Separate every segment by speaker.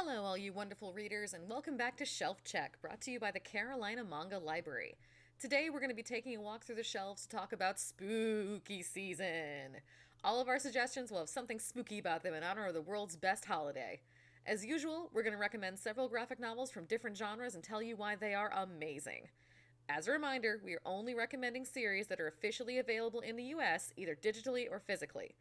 Speaker 1: Hello, all you wonderful readers, and welcome back to Shelf Check, brought to you by the Carolina Manga Library. Today, we're going to be taking a walk through the shelves to talk about spooky season. All of our suggestions will have something spooky about them in honor of the world's best holiday. As usual, we're going to recommend several graphic novels from different genres and tell you why they are amazing. As a reminder, we are only recommending series that are officially available in the US, either digitally or physically.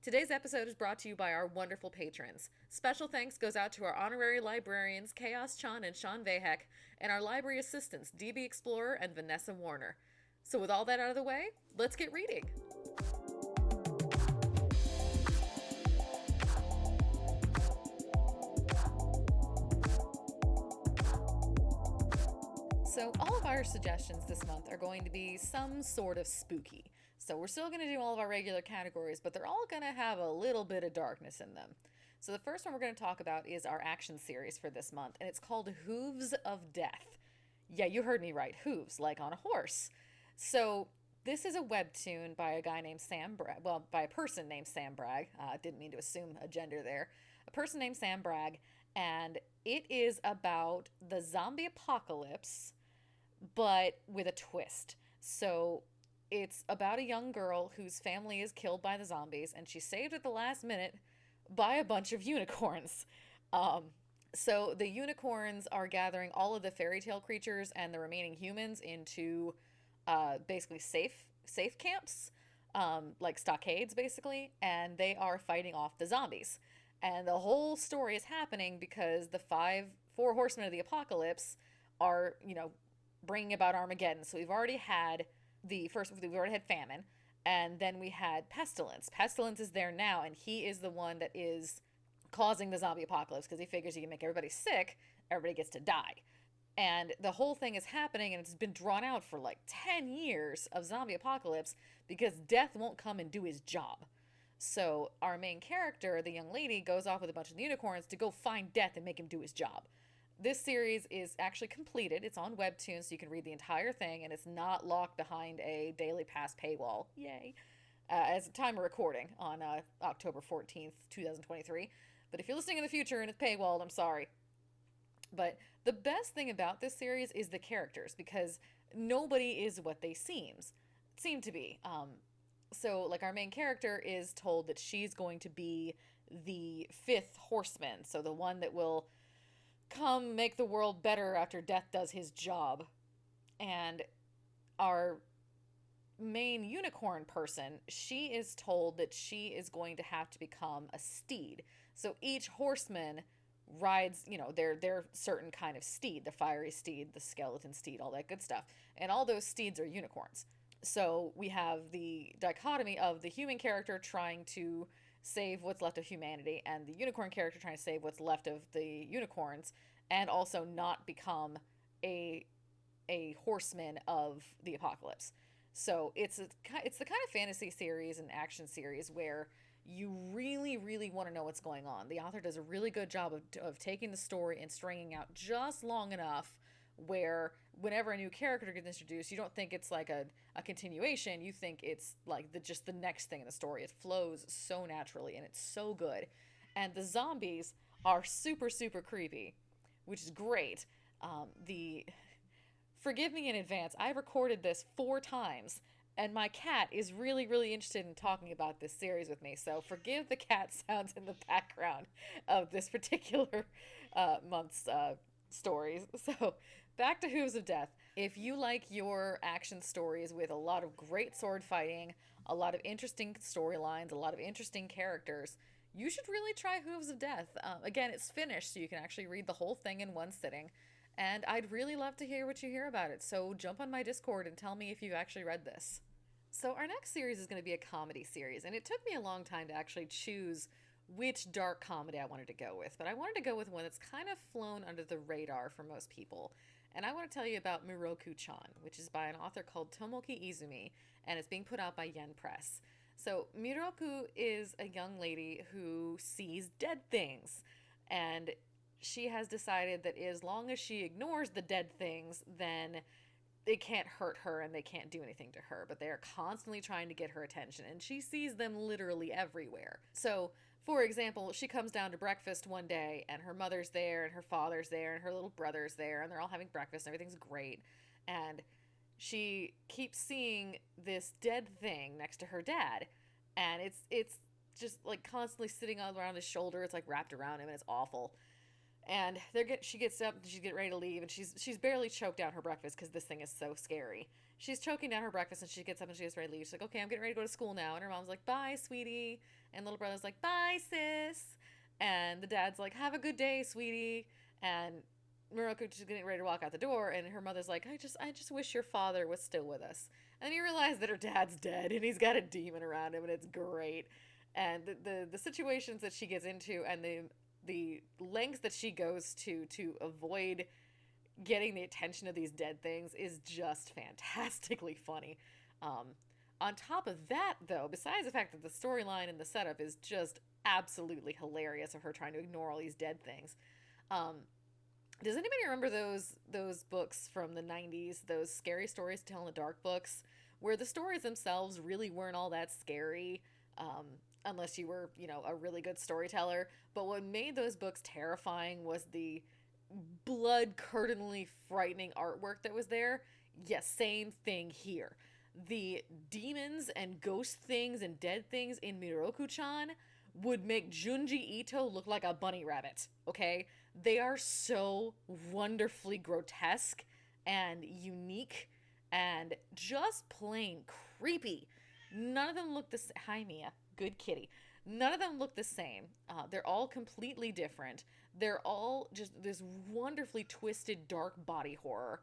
Speaker 1: Today's episode is brought to you by our wonderful patrons. Special thanks goes out to our honorary librarians, Chaos-Chan and Sean Vahek, and our library assistants, DB Explorer and Vanessa Warner. So with all that out of the way, let's get reading! So all of our suggestions this month are going to be some sort of spooky. So we're still going to do all of our regular categories, but they're all going to have a little bit of darkness in them. So the first one we're going to talk about is our action series for this month, and it's called Hooves of Death. Yeah, you heard me right, hooves, like on a horse. So this is a webtoon by a guy named Sam Bragg, well, by a person named Sam Bragg. Didn't mean to assume a gender there. A person named Sam Bragg, and it is about the zombie apocalypse, but with a twist. So it's about a young girl whose family is killed by the zombies, and she's saved at the last minute by a bunch of unicorns. So the unicorns are gathering all of the fairy tale creatures and the remaining humans into basically safe camps, like stockades, basically, and they are fighting off the zombies. And the whole story is happening because the four horsemen of the apocalypse are, bringing about Armageddon. So we've already had famine, and then we had pestilence. Pestilence is there now, and he is the one that is causing the zombie apocalypse because he figures he can make everybody sick, everybody gets to die. And the whole thing is happening, and it's been drawn out for like 10 years of zombie apocalypse because death won't come and do his job. So our main character, the young lady, goes off with a bunch of unicorns to go find death and make him do his job. This series is actually completed. It's on Webtoon, so you can read the entire thing, and it's not locked behind a Daily Pass paywall. Yay. As a time of recording on October 14th, 2023. But if you're listening in the future and it's paywalled, I'm sorry. But the best thing about this series is the characters, because nobody is what they seem to be. So, like, our main character is told that she's going to be the fifth horseman, so the one that will come make the world better after death does his job. And our main unicorn person, she is told that she is going to have to become a steed. So each horseman rides, their certain kind of steed, the fiery steed, the skeleton steed, all that good stuff. And all those steeds are unicorns. So we have the dichotomy of the human character trying to save what's left of humanity, and the unicorn character trying to save what's left of the unicorns, and also not become a horseman of the apocalypse. So it's the kind of fantasy series and action series where you really, really want to know what's going on. The author does a really good job of taking the story and stringing out just long enough where whenever a new character gets introduced, you don't think it's like a continuation. You think it's like just the next thing in the story. It flows so naturally, and it's so good. And the zombies are super, super creepy, which is great. Forgive me in advance. I recorded this 4 times, and my cat is really, really interested in talking about this series with me. So forgive the cat sounds in the background of this particular month's stories. So back to Hooves of Death. If you like your action stories with a lot of great sword fighting, a lot of interesting storylines, a lot of interesting characters, you should really try Hooves of Death. Again, it's finished, so you can actually read the whole thing in one sitting. And I'd really love to hear what you hear about it. So jump on my Discord and tell me if you've actually read this. So our next series is going to be a comedy series, and it took me a long time to actually choose which dark comedy I wanted to go with, but I wanted to go with one that's kind of flown under the radar for most people. And I want to tell you about Mieruko-Chan, which is by an author called Tomoki Izumi, and it's being put out by Yen Press. So Mieruko is a young lady who sees dead things, and she has decided that as long as she ignores the dead things, then they can't hurt her and they can't do anything to her, but they are constantly trying to get her attention, and she sees them literally everywhere. So For example, she comes down to breakfast one day and her mother's there and her father's there and her little brother's there and they're all having breakfast and everything's great. And she keeps seeing this dead thing next to her dad. And it's just like constantly sitting all around his shoulder. It's like wrapped around him and it's awful. And she gets up and she's getting ready to leave and she's barely choked down her breakfast because this thing is so scary. She's choking down her breakfast and she gets up and she gets ready to leave. She's like, okay, I'm getting ready to go to school now. And her mom's like, bye, sweetie. And little brother's like, bye, sis. And the dad's like, have a good day, sweetie. And Mieruko is getting ready to walk out the door, and her mother's like, I just wish your father was still with us. And you realize that her dad's dead, and he's got a demon around him, and it's great. And the situations that she gets into, and the lengths that she goes to avoid getting the attention of these dead things is just fantastically funny. On top of that, though, besides the fact that the storyline and the setup is just absolutely hilarious of her trying to ignore all these dead things, does anybody remember those books from the 90s, those scary stories to tell in the dark books, where the stories themselves really weren't all that scary, unless you were, a really good storyteller, but what made those books terrifying was the blood-curdlingly frightening artwork that was there? Yes, same thing here. The demons and ghost things and dead things in Mieruko-Chan would make Junji Ito look like a bunny rabbit, okay? They are so wonderfully grotesque and unique and just plain creepy. None of them look the same. Hi, Mia. Good kitty. None of them look the same. They're all completely different. They're all just this wonderfully twisted dark body horror.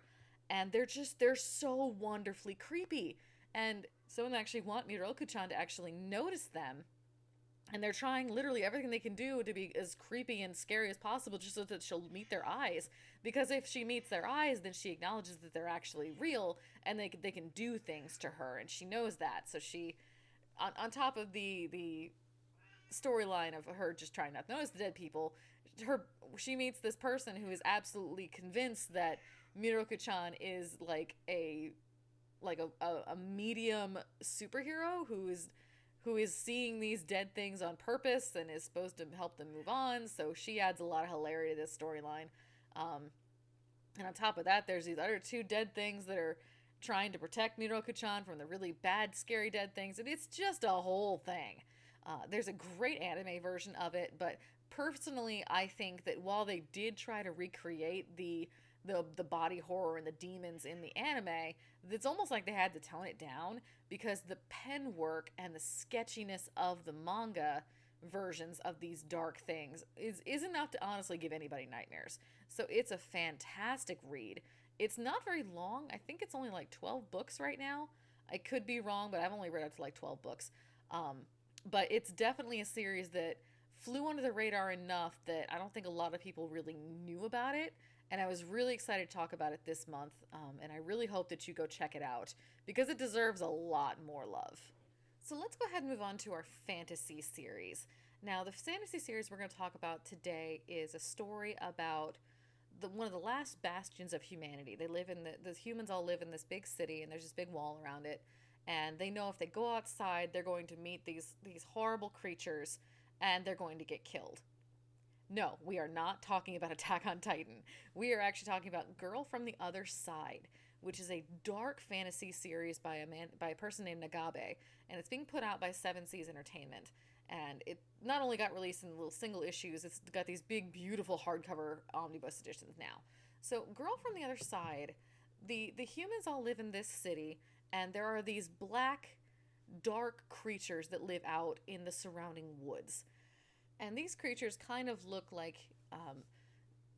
Speaker 1: And they're so wonderfully creepy. And someone actually want Mieruko-Chan to actually notice them. And they're trying literally everything they can do to be as creepy and scary as possible just so that she'll meet their eyes. Because if she meets their eyes, then she acknowledges that they're actually real and they can do things to her. And she knows that. So she, on top of the storyline of her just trying not to notice the dead people, she meets this person who is absolutely convinced that Mieruko-Chan is like a medium superhero who is seeing these dead things on purpose and is supposed to help them move on. So she adds a lot of hilarity to this storyline. And on top of that, there's these other two dead things that are trying to protect Mieruko-Chan from the really bad, scary dead things. And it's just a whole thing. There's a great anime version of it, but personally, I think that while they did try to recreate the body horror and the demons in the anime, it's almost like they had to tone it down because the pen work and the sketchiness of the manga versions of these dark things is enough to honestly give anybody nightmares. So it's a fantastic read. It's not very long. I think it's only like 12 books right now. I could be wrong, but I've only read up to like 12 books. But it's definitely a series that flew under the radar enough that I don't think a lot of people really knew about it. And I was really excited to talk about it this month, and I really hope that you go check it out, because it deserves a lot more love. So let's go ahead and move on to our fantasy series. Now, the fantasy series we're going to talk about today is a story about one of the last bastions of humanity. They live in the humans all live in this big city, and there's this big wall around it, and they know if they go outside, they're going to meet these horrible creatures, and they're going to get killed. No, we are not talking about Attack on Titan. We are actually talking about Girl from the Other Side, which is a dark fantasy series by a person named Nagabe, and it's being put out by Seven Seas Entertainment. And it not only got released in little single issues, it's got these big, beautiful hardcover omnibus editions now. So, Girl from the Other Side, the humans all live in this city, and there are these black, dark creatures that live out in the surrounding woods. And these creatures kind of look like,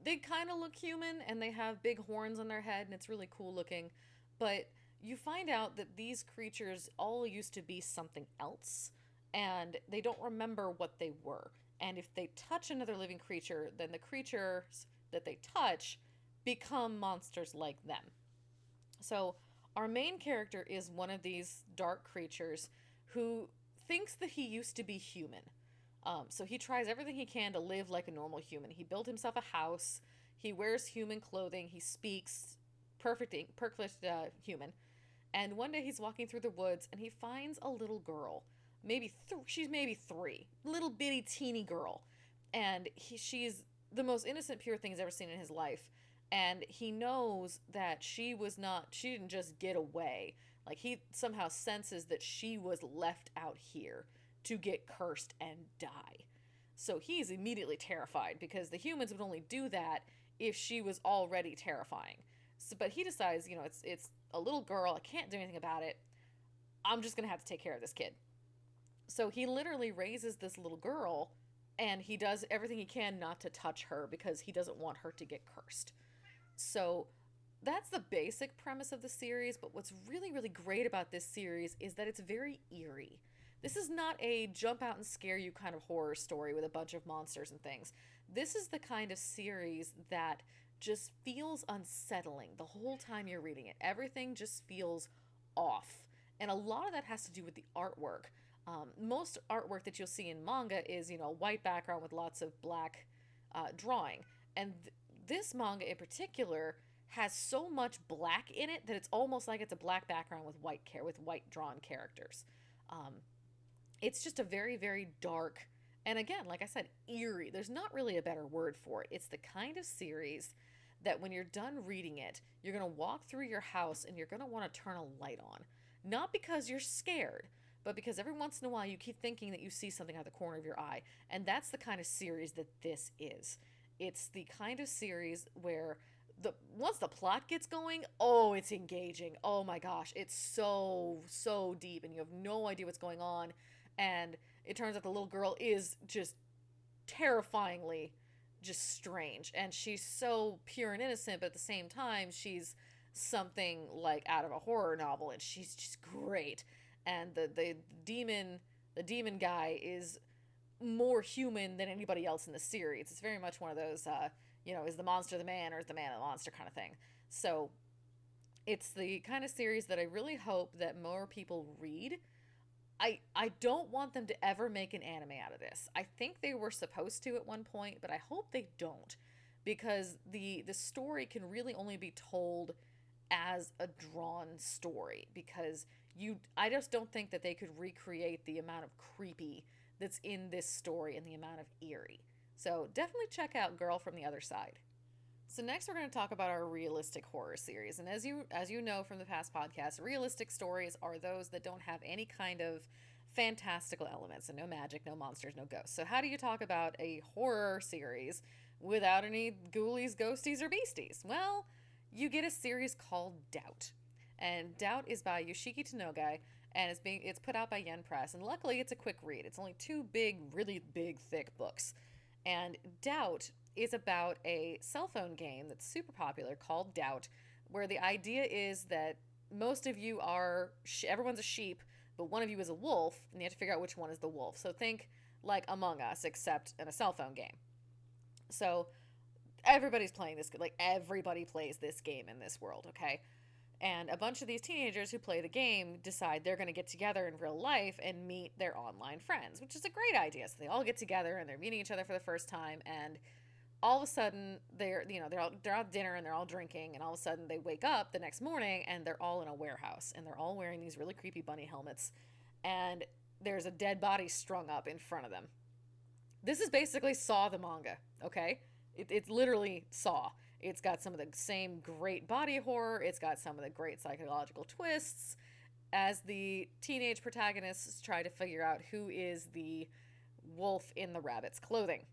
Speaker 1: they kind of look human, and they have big horns on their head, and it's really cool looking. But you find out that these creatures all used to be something else, and they don't remember what they were. And if they touch another living creature, then the creatures that they touch become monsters like them. So our main character is one of these dark creatures who thinks that he used to be human. So he tries everything he can to live like a normal human. He built himself a house. He wears human clothing. He speaks perfect human. And one day he's walking through the woods and he finds a little girl. she's maybe 3, little bitty teeny girl, and she's the most innocent, pure thing he's ever seen in his life. And he knows that she didn't just get away. Like, he somehow senses that she was left out here to get cursed and die. So he's immediately terrified, because the humans would only do that if she was already terrifying. So, but he decides, it's a little girl, I can't do anything about it. I'm just gonna have to take care of this kid. So he literally raises this little girl, and he does everything he can not to touch her because he doesn't want her to get cursed. So that's the basic premise of the series, but what's really, really great about this series is that it's very eerie. This is not a jump out and scare you kind of horror story with a bunch of monsters and things. This is the kind of series that just feels unsettling the whole time you're reading it. Everything just feels off. And a lot of that has to do with the artwork. Most artwork that you'll see in manga is, white background with lots of black drawing. And this manga in particular has so much black in it that it's almost like it's a black background with white drawn characters. It's just a very, very dark, and again, like I said, eerie. There's not really a better word for it. It's the kind of series that when you're done reading it, you're going to walk through your house and you're going to want to turn a light on. Not because you're scared, but because every once in a while you keep thinking that you see something out of the corner of your eye. And that's the kind of series that this is. It's the kind of series where once the plot gets going, oh, it's engaging. Oh my gosh, it's so, so deep, and you have no idea what's going on. And it turns out the little girl is just terrifyingly just strange. And she's so pure and innocent, but at the same time, she's something like out of a horror novel, and she's just great. And the demon guy is more human than anybody else in the series. It's very much one of those, is the monster the man, or is the man the monster kind of thing. So it's the kind of series that I really hope that more people read. I don't want them to ever make an anime out of this. I think they were supposed to at one point, but I hope they don't, because the story can really only be told as a drawn story, because I just don't think that they could recreate the amount of creepy that's in this story and the amount of eerie. So definitely check out Girl from the Other Side. So next we're going to talk about our realistic horror series. And as you know from the past podcasts, realistic stories are those that don't have any kind of fantastical elements, and no magic, no monsters, no ghosts. So how do you talk about a horror series without any ghoulies, ghosties, or beasties? Well, you get a series called Doubt. And Doubt is by Yoshiki Tanogai, and it's put out by Yen Press. And luckily it's a quick read. It's only 2 big, really big, thick books. And Doubt is about a cell phone game that's super popular called Doubt, where the idea is that most of you everyone's a sheep, but one of you is a wolf, and you have to figure out which one is the wolf. So think like Among Us, except in a cell phone game. So everybody's playing this, like everybody plays this game in this world, okay? And a bunch of these teenagers who play the game decide they're going to get together in real life and meet their online friends, which is a great idea. So they all get together and they're meeting each other for the first time, and all of a sudden they're out dinner and they're all drinking, and all of a sudden they wake up the next morning and they're all in a warehouse, and they're all wearing these really creepy bunny helmets, and there's a dead body strung up in front of them. This is basically Saw the manga, okay? It's literally Saw. It's got some of the same great body horror. It's got some of the great psychological twists as the teenage protagonists try to figure out who is the wolf in the rabbit's clothing.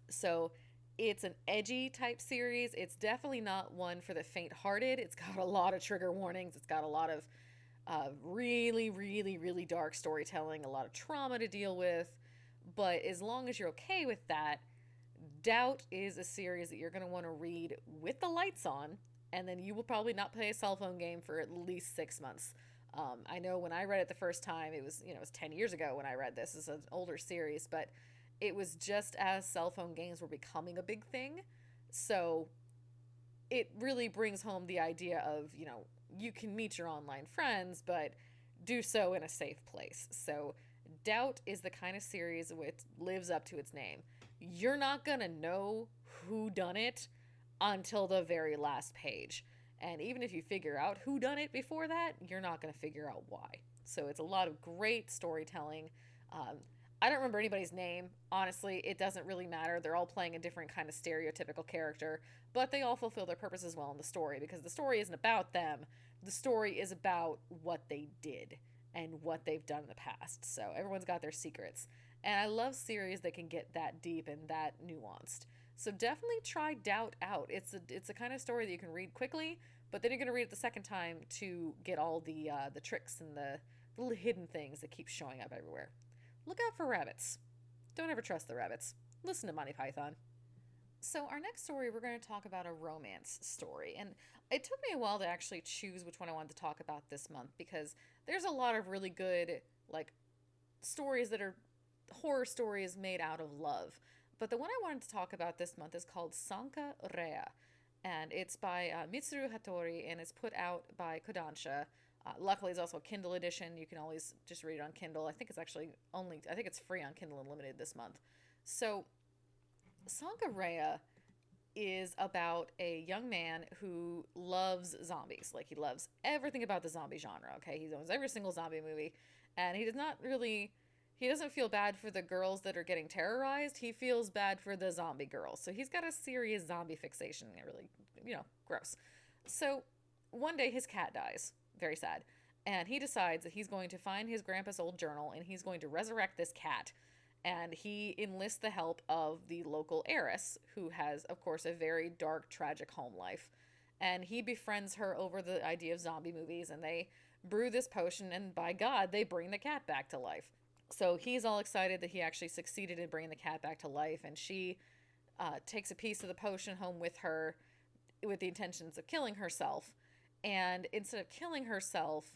Speaker 1: So it's an edgy type series. It's definitely not one for the faint-hearted. It's got a lot of trigger warnings. It's got a lot of really, really, really dark storytelling, a lot of trauma to deal with. But as long as you're okay with that, Doubt is a series that you're going to want to read with the lights on, and then you will probably not play a cell phone game for at least 6 months. I know when I read it the first time, it was 10 years ago when I read this. It's an older series, but it was just as cell phone games were becoming a big thing. So it really brings home the idea of, you can meet your online friends, but do so in a safe place. So Doubt is the kind of series which lives up to its name. You're not gonna know who done it until the very last page. And even if you figure out who done it before that, you're not gonna figure out why. So it's a lot of great storytelling. I don't remember anybody's name. Honestly, it doesn't really matter. They're all playing a different kind of stereotypical character, but they all fulfill their purpose as well in the story, because the story isn't about them. The story is about what they did and what they've done in the past. So everyone's got their secrets. And I love series that can get that deep and that nuanced. So definitely try Doubt out. It's a kind of story that you can read quickly, but then you're going to read it the second time to get all the tricks and the little hidden things that keep showing up everywhere. Look out for rabbits. Don't ever trust the rabbits. Listen to Monty Python. So our next story, we're going to talk about a romance story. And it took me a while to actually choose which one I wanted to talk about this month, because there's a lot of really good, like, stories that are horror stories made out of love. But the one I wanted to talk about this month is called SankaRea. And it's by Mitsuru Hattori, and it's put out by Kodansha. Luckily, it's also a Kindle edition. You can always just read it on Kindle. I think it's free on Kindle Unlimited this month. So, SankaRea is about a young man who loves zombies. Like, he loves everything about the zombie genre, okay? He owns every single zombie movie, and he doesn't feel bad for the girls that are getting terrorized. He feels bad for the zombie girls. So he's got a serious zombie fixation. Really, gross. So, one day his cat dies. Very sad. And he decides that he's going to find his grandpa's old journal, and he's going to resurrect this cat. And he enlists the help of the local heiress, who has, of course, a very dark, tragic home life. And he befriends her over the idea of zombie movies, and they brew this potion, and by God, they bring the cat back to life. So he's all excited that he actually succeeded in bringing the cat back to life, and she takes a piece of the potion home with her with the intentions of killing herself. And instead of killing herself,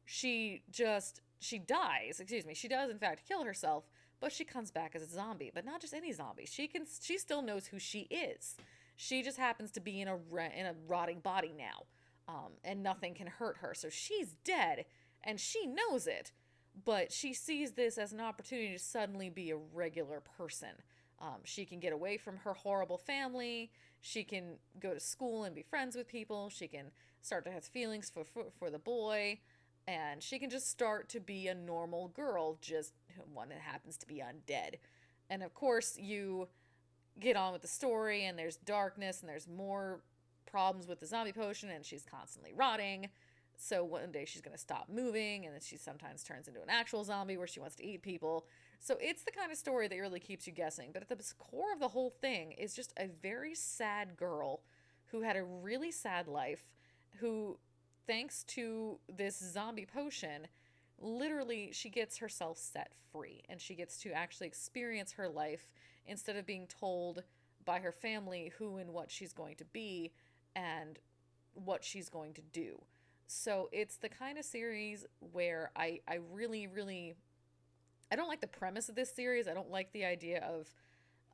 Speaker 1: she dies. She does, in fact, kill herself, but she comes back as a zombie. But not just any zombie. She still knows who she is. She just happens to be in a rotting body now, and nothing can hurt her. So she's dead, and she knows it, but she sees this as an opportunity to suddenly be a regular person. She can get away from her horrible family. She can go to school and be friends with people. She can start to have feelings for the boy. And she can just start to be a normal girl, just one that happens to be undead. And of course, you get on with the story, and there's darkness, and there's more problems with the zombie potion, and she's constantly rotting. So one day she's going to stop moving, and then she sometimes turns into an actual zombie where she wants to eat people. So it's the kind of story that really keeps you guessing. But at the core of the whole thing is just a very sad girl who had a really sad life, who, thanks to this zombie potion, literally she gets herself set free, and she gets to actually experience her life instead of being told by her family who and what she's going to be and what she's going to do. So it's the kind of series where I really, really, I don't like the premise of this series. I don't like the idea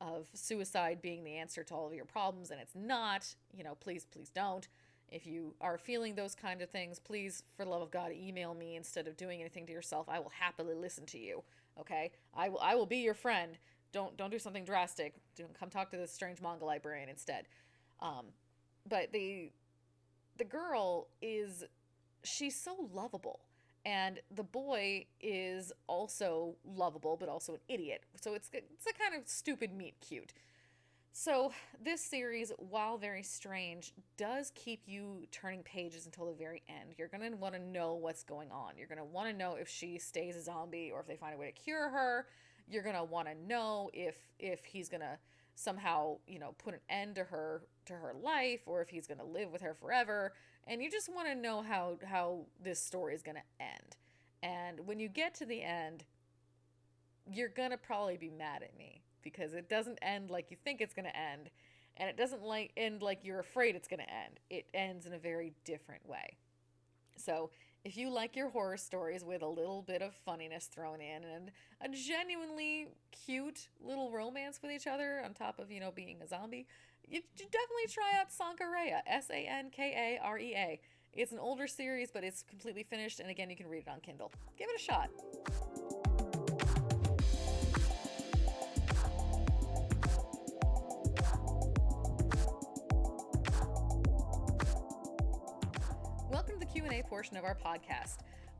Speaker 1: of suicide being the answer to all of your problems, and it's not. Please don't. If you are feeling those kind of things, please, for the love of God, email me instead of doing anything to yourself. I will happily listen to you, okay? I will be your friend. Don't do something drastic. Don't come talk to this strange manga librarian instead. But the girl she's so lovable. And the boy is also lovable, but also an idiot. So it's a kind of stupid meet cute. So this series, while very strange, does keep you turning pages until the very end. You're going to want to know what's going on. You're going to want to know if she stays a zombie or if they find a way to cure her. You're going to want to know if he's going to somehow, put an end to her life, or if he's going to live with her forever. And you just want to know how this story is going to end. And when you get to the end, you're going to probably be mad at me, because it doesn't end like you think it's going to end, and it doesn't end like you're afraid it's going to end. It ends in a very different way. So if you like your horror stories with a little bit of funniness thrown in and a genuinely cute little romance with each other on top of, being a zombie, you definitely try out SankaRea, SankaRea. It's an older series, but it's completely finished, and again, you can read it on Kindle. Give it a shot. Welcome to the Q&A portion of our podcast.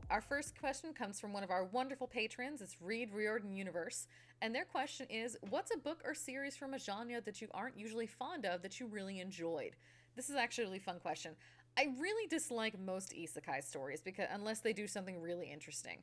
Speaker 1: Our first question comes from one of our wonderful patrons. It's Reed Riordan Universe. And their question is, what's a book or series from a genre that you aren't usually fond of that you really enjoyed? This is actually a really fun question. I really dislike most isekai stories because unless they do something really interesting.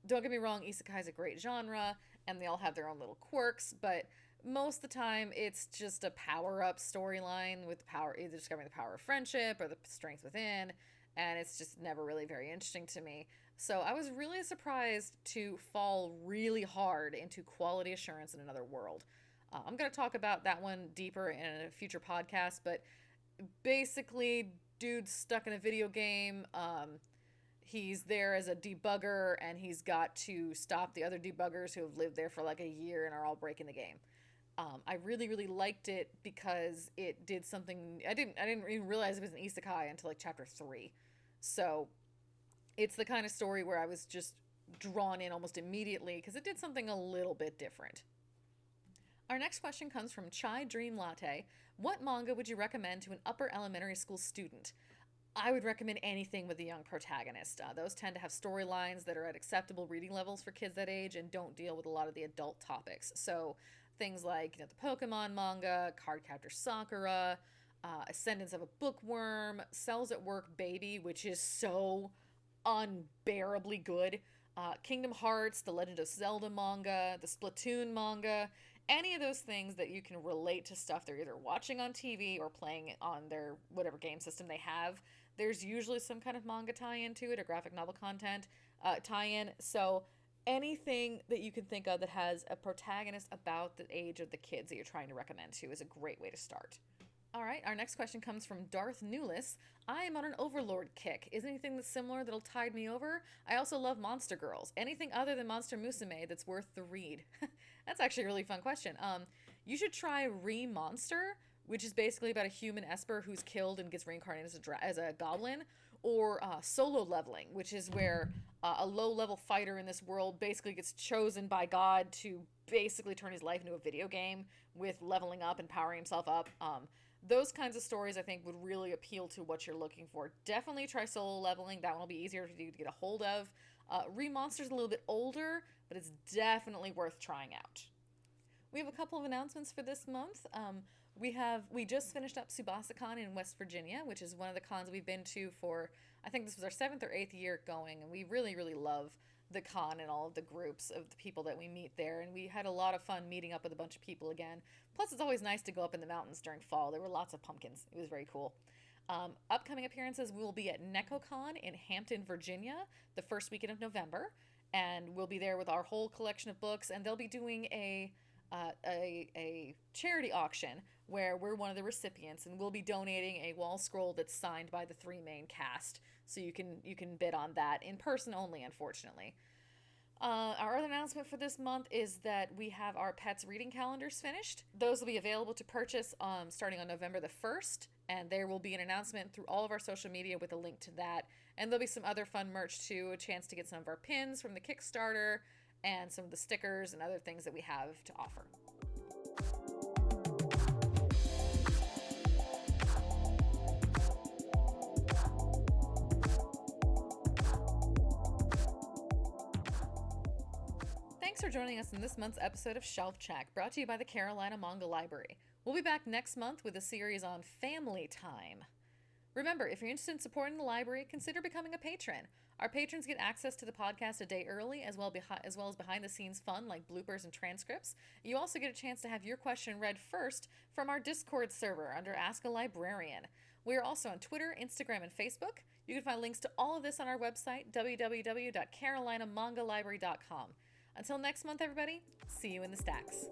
Speaker 1: Don't get me wrong, isekai is a great genre and they all have their own little quirks, but most of the time it's just a power-up storyline with either discovering the power of friendship or the strength within, and it's just never really very interesting to me. So I was really surprised to fall really hard into Quality Assurance in Another World. I'm going to talk about that one deeper in a future podcast, but basically, dude's stuck in a video game. He's there as a debugger, and he's got to stop the other debuggers who have lived there for like a year and are all breaking the game. I really, really liked it because it did something. I didn't even realize it was an isekai until like chapter 3. So it's the kind of story where I was just drawn in almost immediately because it did something a little bit different. Our next question comes from Chai Dream Latte. What manga would you recommend to an upper elementary school student? I would recommend anything with a young protagonist. Those tend to have storylines that are at acceptable reading levels for kids that age and don't deal with a lot of the adult topics. So things like, the Pokemon manga, Cardcaptor Sakura, Ascendance of a Bookworm, Cells at Work Baby, which is so unbearably good, Kingdom Hearts, the Legend of Zelda manga, the Splatoon manga, any of those things that you can relate to stuff they're either watching on TV or playing on their whatever game system they have. There's usually some kind of manga tie-in to it or graphic novel content tie-in. So anything that you can think of that has a protagonist about the age of the kids that you're trying to recommend to is a great way to start. All right, our next question comes from Darth Newless. I am on an Overlord kick. Is anything that's similar that'll tide me over? I also love Monster Girls. Anything other than Monster Musume that's worth the read? That's actually a really fun question. You should try Re-Monster, which is basically about a human Esper who's killed and gets reincarnated as a goblin, or Solo Leveling, which is where a low-level fighter in this world basically gets chosen by God to basically turn his life into a video game with leveling up and powering himself up. Those kinds of stories, I think, would really appeal to what you're looking for. Definitely try Solo Leveling. That one will be easier to get a hold of. Re-Monster's a little bit older, but it's definitely worth trying out. We have a couple of announcements for this month. We just finished up SubasaCon in West Virginia, which is one of the cons we've been to for, I think this was our 7th or 8th year going, and we really, really love the con and all of the groups of the people that we meet there, and we had a lot of fun meeting up with a bunch of people again. Plus, it's always nice to go up in the mountains during fall. There were lots of pumpkins. It was very cool. Upcoming appearances, we will be at NecoCon in Hampton, Virginia, the first weekend of November, and we'll be there with our whole collection of books, and they'll be doing a charity auction where we're one of the recipients, and we'll be donating a wall scroll that's signed by the 3 main cast, so you can bid on that in person only, unfortunately. Our other announcement for this month is that we have our pets reading calendars finished. Those will be available to purchase starting on November the 1st, and there will be an announcement through all of our social media with a link to that. And there'll be some other fun merch too, a chance to get some of our pins from the Kickstarter and some of the stickers and other things that we have to offer. Thanks for joining us in this month's episode of Shelf Check, brought to you by the Carolina Manga Library. We'll be back next month with a series on family time. Remember, if you're interested in supporting the library, consider becoming a patron. Our patrons get access to the podcast a day early, as well as behind-the-scenes fun like bloopers and transcripts. You also get a chance to have your question read first from our Discord server under Ask a Librarian. We are also on Twitter, Instagram, and Facebook. You can find links to all of this on our website, www.carolinamangalibrary.com. Until next month, everybody, see you in the stacks.